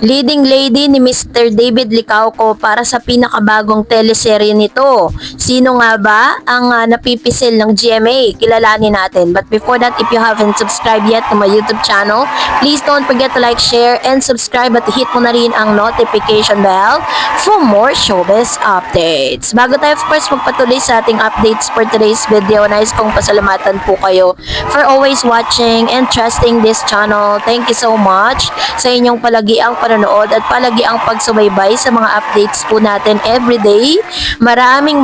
leading lady ni Mr. David Licauco para sa pinakabagong teleserye nito. Sino nga ba ang napipisil ng GMA? Kilalanin natin. But before that, if you haven't subscribed yet to my YouTube channel, please don't forget to like, share, and subscribe at hit mo na rin ang notification bell for more showbiz updates. Bago tayo of course magpatuloy sa ating updates for today's video, nais kong pasalamatan po kayo for always watching and trusting this channel. Thank you so much sa inyong palagiang panonood at palagi ang pagsubaybay sa mga updates po natin everyday. Maraming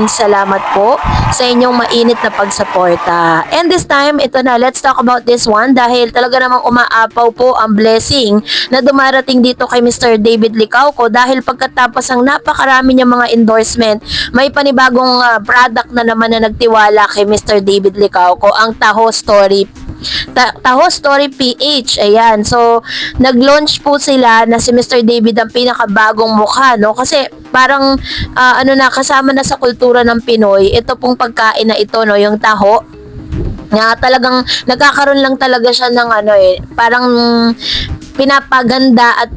salamat po sa inyong mainit na pagsuporta. And this time, ito na, let's talk about this one dahil talaga namang umaapaw po ang blessing na dumarating dito kay Mr. David Licauco dahil pagkatapos ang napakarami niyang mga endorsement, may panibagong product na naman na nagtiwala kay Mr. David Licauco, ang Taho Story Taho Story PH. Ayan. So, nag-launch po sila na si Mr. David ang pinakabagong mukha, no? Kasi parang kasama na sa kultura ng Pinoy ito pong pagkain na ito, no, yung taho. Na talagang nagkakaroon lang talaga siya ng parang pinapaganda at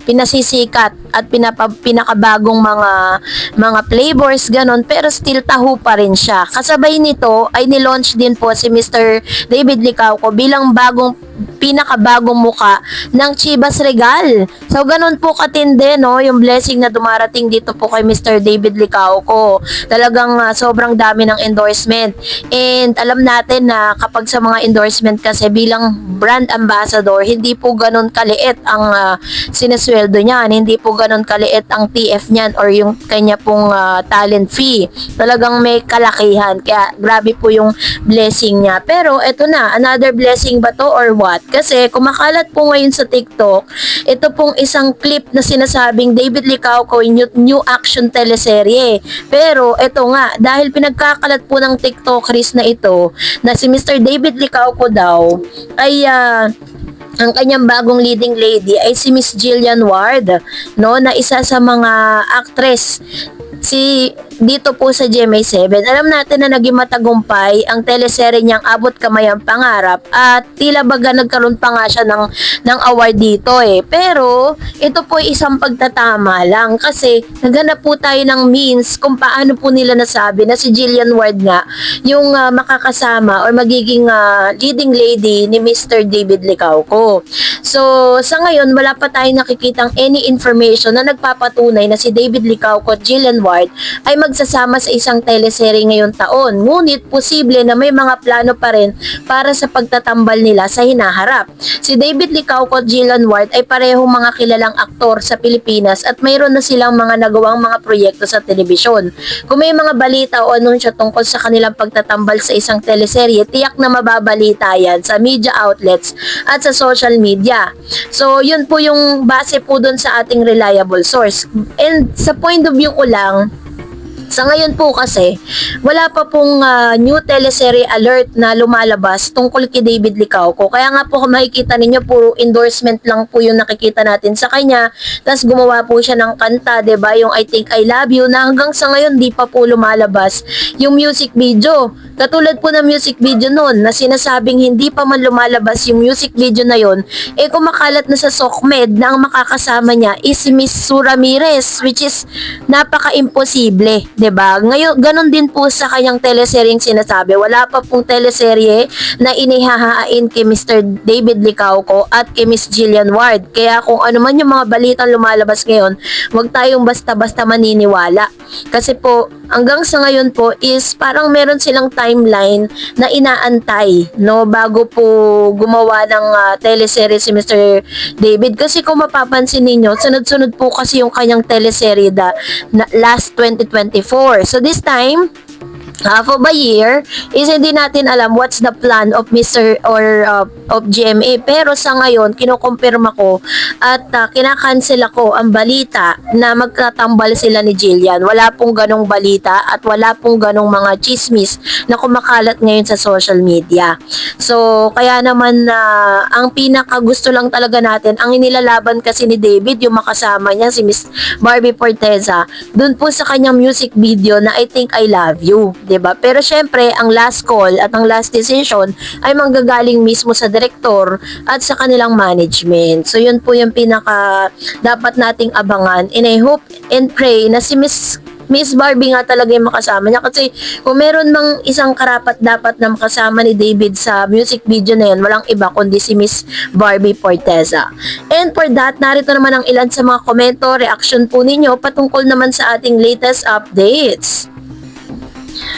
pinasisikat at pinakabagong mga flavors ganon, pero still taho pa rin siya. Kasabay nito ay nilaunch din po si Mr. David Licauco bilang pinakabagong muka ng Chivas Regal. So ganon po katindi, no, yung blessing na dumarating dito po kay Mr. David Licauco. Talagang sobrang dami ng endorsement. And alam natin na kapag sa mga endorsement kasi bilang brand ambassador, hindi po ganon kaliit ang sinasweldo niyan, hindi po ganon kaliit ang TF niyan or yung kanya pong talent fee. Talagang may kalakihan, kaya grabe po yung blessing niya. Pero eto na, another blessing ba to or what? Kasi kumakalat po ngayon sa TikTok, ito pong isang clip na sinasabing David Licauco new action teleserye. Pero eto nga, dahil pinagkakalat po ng TikTokers na ito na si Mr. David Licauco daw ay ang kanyang bagong leading lady ay si Miss Jillian Ward, no, na isa sa mga actress dito po sa GMA7. Alam natin na naging matagumpay ang teleserye niyang Abot Kamay ang Pangarap at tila baga nagkaroon pa nga siya ng award dito Pero ito po ay isang pagtatama lang kasi naghanap po tayo ng means kung paano po nila nasabi na si Jillian Ward nga yung makakasama or magiging leading lady ni Mr. David Licauco. So sa ngayon wala pa tayong nakikitang any information na nagpapatunay na si David Licauco at Jillian Ward ay magsasama sa isang teleserye ngayong taon. Ngunit posible na may mga plano pa rin para sa pagtatambal nila sa hinaharap. Si David Licauco at Jillian Ward ay parehong mga kilalang aktor sa Pilipinas at mayroon na silang mga nagawang mga proyekto sa telebisyon. Kung may mga balita o anunsyo tungkol sa kanilang pagtatambal sa isang teleserye, tiyak na mababalita yan sa media outlets at sa social media. So, yun po yung base po dun sa ating reliable source. And sa point of view ko lang, sa ngayon po kasi, wala pa pong new teleserye alert na lumalabas tungkol kay David Licauco. Kaya nga po kung makikita ninyo, puro endorsement lang po yung nakikita natin sa kanya. Tapos gumawa po siya ng kanta, diba? Yung I Think I Love You, na hanggang sa ngayon di pa po lumalabas yung music video. Katulad po ng music video nun, na sinasabing hindi pa man lumalabas yung music video na yon, kumakalat na sa SOCMED na ang makakasama niya is si Miss Sue Ramirez, which is napaka-imposible. 'Di ba? Ngayon, ganun din po sa kanyang teleseryeng sinasabi. Wala pa pong teleserye na inihahain kay Mr. David Licauco at kay Miss Jillian Ward. Kaya kung ano man yung mga balitang lumalabas ngayon, huwag tayong basta-basta maniniwala. Kasi po, hanggang sa ngayon po is parang meron silang timeline na inaantay, no, bago po gumawa ng teleserye si Mr. David. Kasi kung mapapansin ninyo, sunod-sunod po kasi yung kanyang teleserye last 2024. So this time, half of a year is hindi natin alam what's the plan of Mr. or of GMA. Pero sa ngayon, kinukumpirma ko at kinakancel ako ang balita na magkatambal sila ni Jillian. Wala pong ganong balita at wala pong ganong mga chismis na kumakalat ngayon sa social media. So, kaya naman ang pinakagusto lang talaga natin, ang inilalaban kasi ni David, yung makasama niya si Miss Barbie Forteza, dun po sa kanyang music video na I Think I Love You. 'di ba? Pero syempre, ang last call at ang last decision ay manggagaling mismo sa direktor at sa kanilang management. So yun po yung pinaka dapat nating abangan. And I hope and pray na si Miss Barbie nga talaga yung makasama niya kasi kung meron mang isang karapat dapat na makasama ni David sa music video na yun, walang iba kundi si Miss Barbie Forteza. And for that, narito naman ang ilan sa mga komento, reaction po ninyo patungkol naman sa ating latest updates.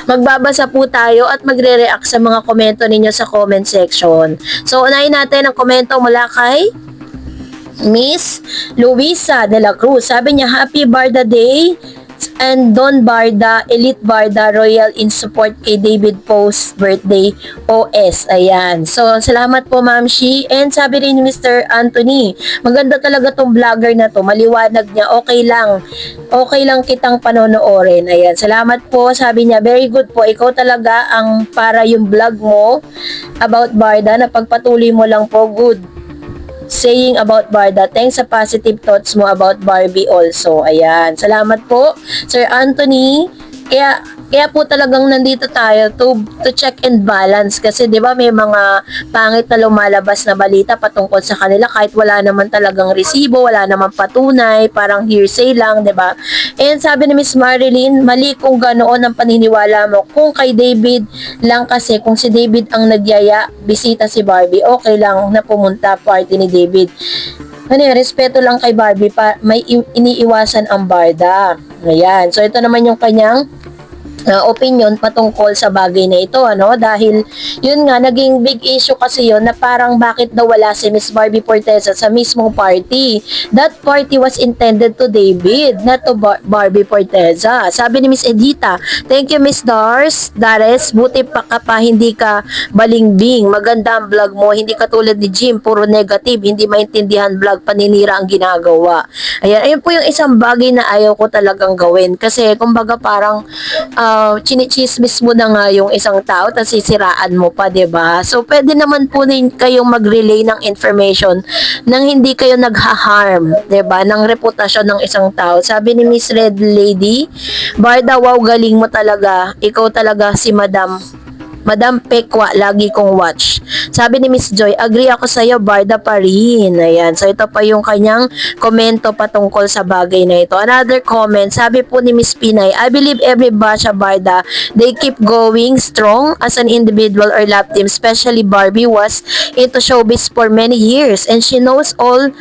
Magbabasa po tayo at magre-react sa mga komento ninyo sa comment section. So, unahin natin ang komento mula kay Miss Luisa de la Cruz. Sabi niya, Happy Barda Day and Don Barda, Elite Barda, Royal in support kay David Poe's birthday OS. Ayan. So, salamat po Ma'am Shi. And sabi rin ni Mr. Anthony, maganda talaga tong vlogger na to. Maliwanag niya, okay lang. Okay lang kitang panonoorin. Ayan. Salamat po. Sabi niya, very good po. Ikaw talaga ang para yung vlog mo about Barda na pagpatuloy mo lang po. Good saying about Barda. Thanks sa positive thoughts mo about Barbie also. Ayan. Salamat po, Sir Anthony. Kaya po talagang nandito tayo to check and balance kasi 'di ba may mga pangit na lumalabas na balita patungkol sa kanila kahit wala naman talagang resibo, wala naman patunay, parang hearsay lang, 'di ba? And sabi ni Miss Marilyn, mali kung ganoon ang paniniwala mo. Kung kay David lang kasi, kung si David ang nagyaya, bisita si Barbie, okay lang na pumunta party ni David. Ano yun, respeto lang kay Barbie, may iniiwasan ang Barda. Ayan. So, ito naman yung kanyang opinion patungkol sa bagay na ito, ano? Dahil, yun nga, naging big issue kasi yun na parang bakit daw wala si Miss Barbie Forteza sa mismong party. That party was intended to David, not to Barbie Forteza. Sabi ni Miss Edita, thank you Miss Dares, buti pa hindi ka balingbing. Maganda ang vlog mo, hindi katulad ni Jim, puro negative, hindi maintindihan vlog, paninira ang ginagawa. Ayan, ayun po yung isang bagay na ayaw ko talagang gawin. Kasi, kumbaga parang, chinichismis mo na nga yung isang tao tapos sisiraan mo pa, 'di ba? So pwede naman po kayong mag-relay ng information nang hindi kayo nagha-harm, 'di ba, ng reputasyon ng isang tao. Sabi ni Miss Red Lady, Barda, wow, galing mo talaga. Ikaw talaga si Madam Pekwa, lagi kong watch. Sabi ni Miss Joy, agree ako sa iyo, Barda pa rin. Ayan. So, ito pa yung kanyang komento patungkol sa bagay na ito. Another comment, sabi po ni Miss Pinay, I believe every Basha Barda, they keep going strong as an individual or lab team, especially Barbie was into showbiz for many years and she knows all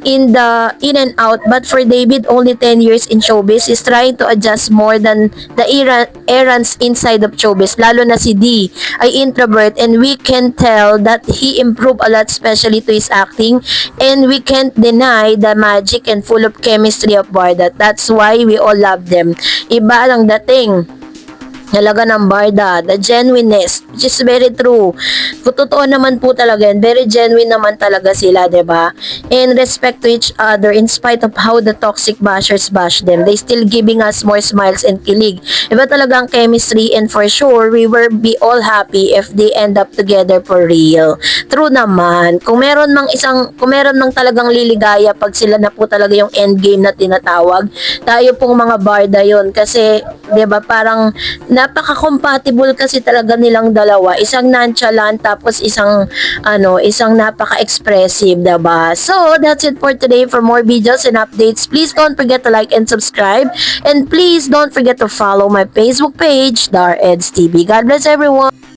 in and out, but for David, only 10 years in showbiz, is trying to adjust more than the errands inside of showbiz. Lalo na si D ay introvert and we can tell that he improved a lot, especially to his acting, and we can't deny the magic and full of chemistry of Barda. That's why we all love them. Iba lang dating talaga ng Barda, the genuineness, which is very true. Kung totoo naman po talaga yan, very genuine naman talaga sila, 'di ba? And respect to each other in spite of how the toxic bashers bash them. They still giving us more smiles and kilig. Iba talaga ang chemistry and for sure, we will be all happy if they end up together for real. True naman. Kung meron mang talagang liligaya pag sila na po talaga yung endgame na tinatawag, tayo pong mga Barda yon kasi, 'di ba, parang napaka-compatible kasi talaga nilang dalawa. Isang nonchalant tapos isang napaka-expressive, diba? So, that's it for today. For more videos and updates, please don't forget to like and subscribe. And please don't forget to follow my Facebook page, Dar Eds TV. God bless everyone!